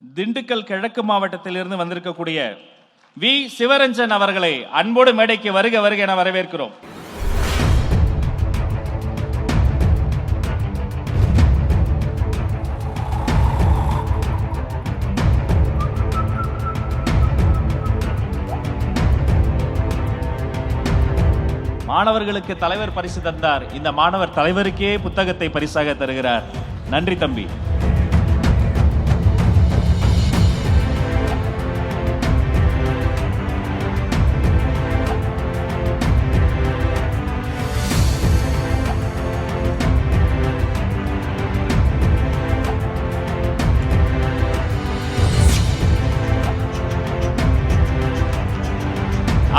திண்டுக்கல் கிழக்கு மாவட்டத்திலிருந்து வந்திருக்கக்கூடிய வி சிவரஞ்சன் அவர்களை அன்போடு மேடைக்கு வருக வருக என வரவேற்கிறோம். மாணவர்களுக்கு தலைவர் பரிசு தந்தார். இந்த மாணவர் தலைவருக்கே புத்தகத்தை பரிசாக தருகிறார். நன்றி தம்பி.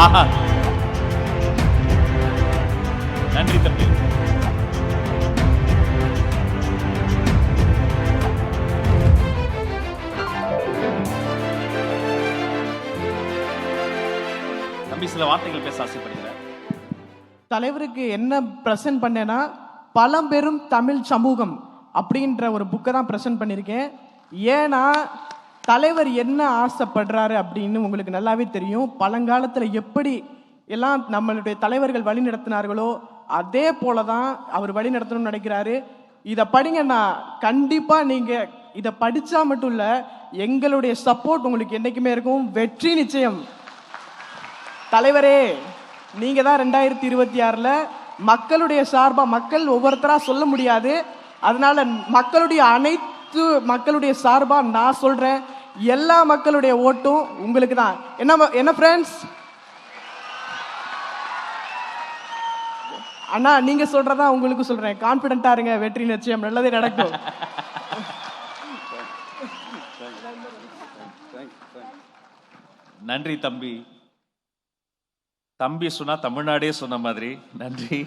ஆஹா, நன்றி தம்பி. தம்பி சில வார்த்தைகள் பேச ஆசைப்படுகிறார். தலைவருக்கு என்ன பிரசன்ட் பண்ணேன்னா, பழம்பெரும் தமிழ் சமூகம் அப்படின்ற ஒரு புக்கை தான் பிரசன்ட் பண்ணியிருக்கேன். ஏன்னா தலைவர் என்ன ஆசைப்படுறாரு அப்படின்னு உங்களுக்கு நல்லாவே தெரியும். பழங்காலத்தில் எப்படி எல்லாம் நம்மளுடைய தலைவர்கள் வழி நடத்தினார்களோ அதே போல தான் அவர் வழி நடத்தணும்னு நினைக்கிறாரு. இதை படிங்கன்னா கண்டிப்பாக நீங்கள் இதை படித்தா மட்டும் இல்லை, எங்களுடைய சப்போர்ட் உங்களுக்கு என்றைக்குமே இருக்கும். வெற்றி நிச்சயம். தலைவரே, நீங்கள் தான் 2026 மக்களுடைய சார்பாக, மக்கள் ஒவ்வொருத்தராக சொல்ல முடியாது, அதனால மக்களுடைய சார்பாக நான் சொல்கிறேன், எல்லா மக்களுடைய ஓட்டும் உங்களுக்கு தான். என்ன ஃப்ரெண்ட்ஸ்? அண்ணா நீங்க சொல்றதா உங்களுக்கு சொல்றேன். கான்பிடென்ட்டா இருங்க, வெற்றி நிச்சயம், நல்லதே நடக்கும். நன்றி தம்பி. தம்பி சொன்னா தமிழ்நாடே சொன்ன மாதிரி நன்றி.